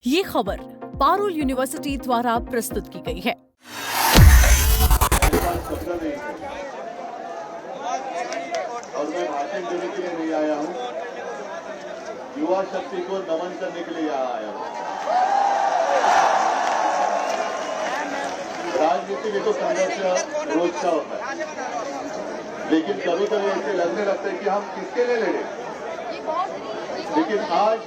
ये खबर पारुल यूनिवर्सिटी द्वारा प्रस्तुत की गई है। और मैं भाषण देने के लिए नहीं आया हूँ, युवा शक्ति को नमन करने के लिए यहाँ आया हूँ। राजनीति में तो संघर्ष रोज का होता है, लेकिन कभी कभी ऐसे लगने लगता है कि हम किसके लिए लड़े। लेकिन आज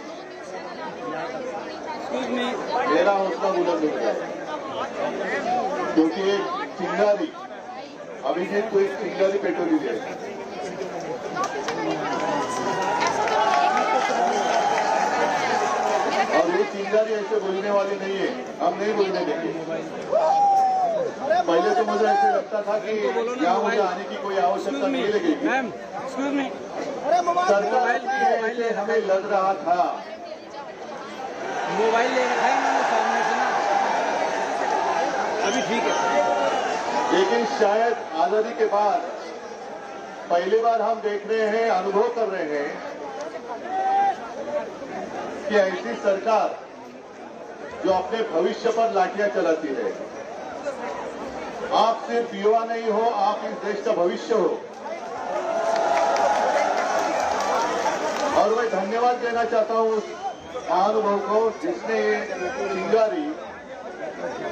मेरा हौसला बुलंद हो गया, क्योंकि एक चिंगारी अभिजीत को एक चिंगारी पेट्रोल दिया। और ये चिंगारी ऐसे बोलने वाली नहीं है, हम नहीं बोलने देंगे। पहले तो मुझे ऐसे लगता था कि यहाँ मुझे आने की कोई आवश्यकता नहीं लगेगी। सरकार ऐसे हमें लग रहा था। मोबाइल ले रखा है मैंने सामने से ना, अभी ठीक है। लेकिन शायद आजादी के बाद पहली बार हम देख रहे हैं, अनुभव कर रहे हैं कि ऐसी सरकार जो अपने भविष्य पर लाठियां चलाती है। आप सिर्फ युवा नहीं हो, आप इस देश का भविष्य हो। और मैं धन्यवाद देना चाहता हूं उस महानुभव को जिसने ये चिंगारी,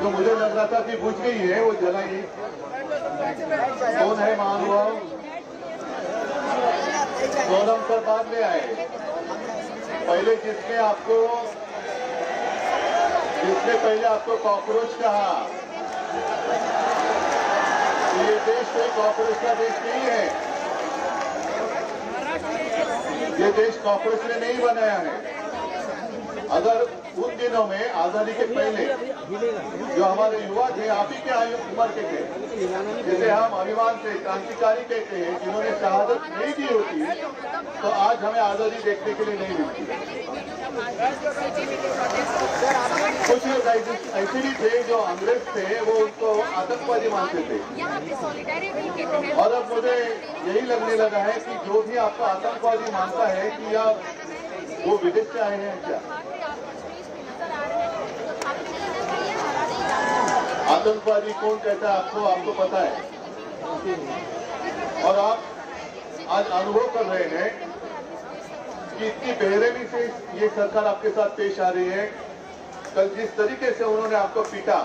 जो मुझे लग रहा था कि बुझ गई है, वो जलाई। कौन है महानुभव? सोनम सर बाद में आए। पहले जिसने पहले आपको कॉकरोच कहा। ये देश कोई कॉकरोच का देश नहीं है। ये देश कॉकरोच ने नहीं बनाया है। अगर उन दिनों में आजादी के पहले जो हमारे युवा थे, आप ही के उम्र के थे, जिसे हम अभिमान से क्रांतिकारी कहते हैं, जिन्होंने शहादत नहीं दी होती तो आज हमें आजादी देखने के लिए नहीं मिलती। कुछ लोग ऐसे भी थे जो अंग्रेज थे, वो उनको आतंकवादी मानते थे। और अब मुझे यही लगने लगा है कि जो भी आपको आतंकवादी मानता है कि या वो विदेश से आए हैं क्या। आतंकवादी कौन कहता है आपको पता है। और आप आज अनुभव कर रहे हैं कि इतनी बेरहमी से ये सरकार आपके साथ पेश आ रही है। कल जिस तरीके से उन्होंने आपको पीटा,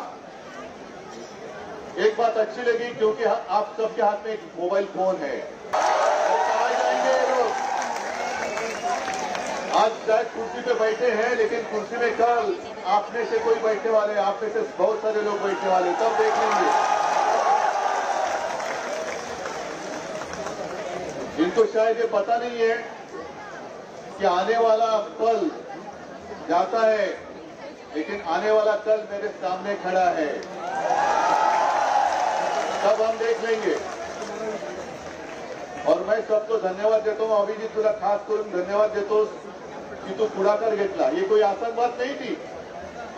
एक बात अच्छी लगी क्योंकि आप सबके हाथ में एक मोबाइल फोन है। कहाँ जाएंगे ये लोग? आज शायद कुर्सी पे बैठे हैं, लेकिन कुर्सी में कल आप में से कोई बैठने वाले, आप में से बहुत सारे लोग बैठने वाले, तब देख लेंगे। इनको शायद ये पता नहीं है कि आने वाला कल जाता है, लेकिन आने वाला कल मेरे सामने खड़ा है। तब हम देख लेंगे। और मैं सबको धन्यवाद देता हूँ। अभिजीत तुला खास करून धन्यवाद देतो कि तू पुढाकार घेतला। ये कोई आसान बात नहीं थी।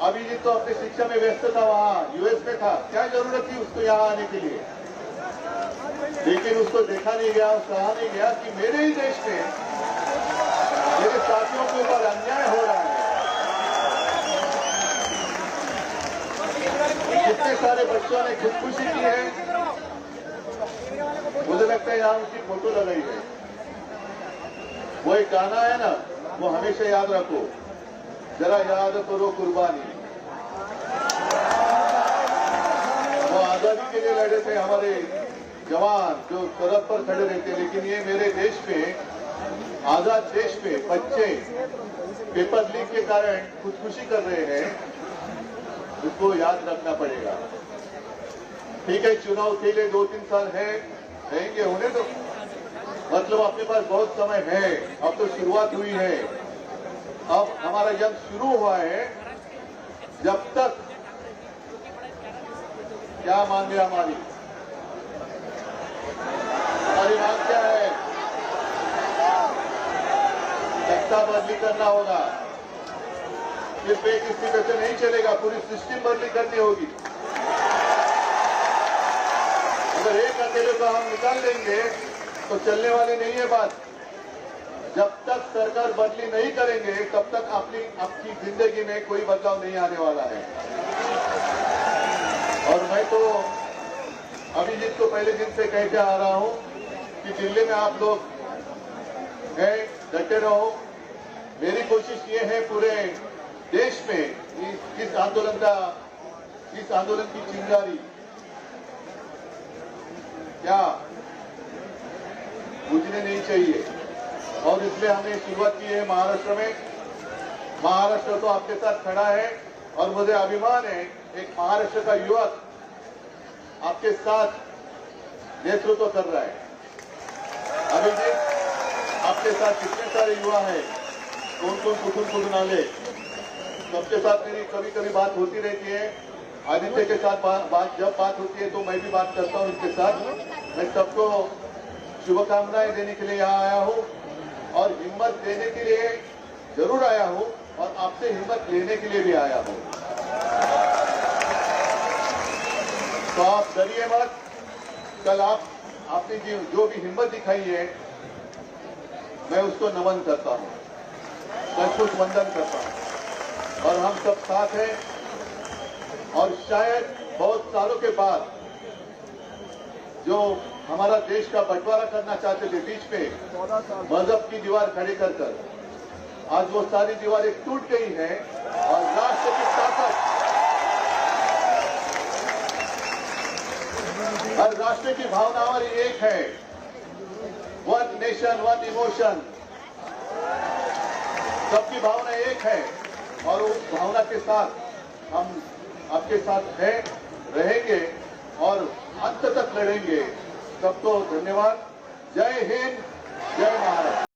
अभिजीत तो अपनी शिक्षा में व्यस्त था, वहाँ यूएस में था, क्या जरूरत थी उसको यहाँ आने के लिए। लेकिन उसको देखा नहीं गया, कहा नहीं गया कि मेरे ही देश में मेरे साथियों के ऊपर अन्याय हो रहा है। कितने सारे बच्चों ने खुदकुशी की है। मुझे लगता है यहाँ उसकी फोटो लगाई है। वो एक गाना है ना, वो हमेशा याद रखो, जरा याद करो कुर्बानी। वो आजादी के लिए लड़े थे हमारे जवान, जो सरहद पर खड़े रहते। लेकिन ये मेरे देश में, आजाद देश में बच्चे पेपर लीक के कारण खुदकुशी कर रहे हैं, उसको याद रखना पड़ेगा। ठीक है, चुनाव के लिए 2-3 साल रहेंगे, होने तो मतलब अपने पास बहुत समय है। अब तो शुरुआत हुई है, अब हमारा जंग शुरू हुआ है। जब तक क्या मांगे हमारी मांग क्या है? सत्ता बदली करना होगा। सिर्फ एक स्थिति से नहीं चलेगा, पूरी सिस्टम बदली करनी होगी। अगर एक अकेले को हम निकाल देंगे तो चलने वाली नहीं है बात। जब तक सरकार बदली नहीं करेंगे तब तक आपकी जिंदगी में कोई बदलाव नहीं आने वाला है। और मैं तो अभिजीत को पहले दिन से कहते आ रहा हूं कि दिल्ली में आप लोग हैं, डटे रहो। मेरी कोशिश ये है पूरे देश में इस आंदोलन की चिंगारी क्या बुझने नहीं चाहिए। और इसलिए हमने शुरुआत की है महाराष्ट्र में। महाराष्ट्र तो आपके साथ खड़ा है और मुझे अभिमान है एक महाराष्ट्र का युवक आपके साथ नेतृत्व कर रहा है। अभिजीत, आपके साथ कितने सारे युवा हैं, कौन कौन कुटुंब आले, सबके साथ मेरी कभी कभी बात होती रहती है। आदित्य के साथ जब बात होती है तो मैं भी बात करता हूं इनके साथ। मैं सबको शुभकामनाएं देने के लिए यहाँ आया हूं और हिम्मत देने के लिए जरूर आया हूं और आपसे हिम्मत लेने के लिए भी आया हूं। तो आप डरिए मत। कल आपने जो भी हिम्मत दिखाई है मैं उसको नमन करता हूं, सचमुच वंदन करता हूं। और हम सब साथ हैं और शायद बहुत सालों के बाद जो हमारा देश का बंटवारा करना चाहते थे बीच में मजहब की दीवार खड़ी कर आज वो सारी दीवारें टूट गई हैं और राष्ट्र की ताकत, हर राष्ट्र की भावना हमारी एक है। वन नेशन वन इमोशन, सबकी भावना एक है और उस भावना के साथ हम आपके साथ हैं, रहेंगे और अंत तक लड़ेंगे। सबको धन्यवाद। जय हिंद, जय महाराष्ट्र।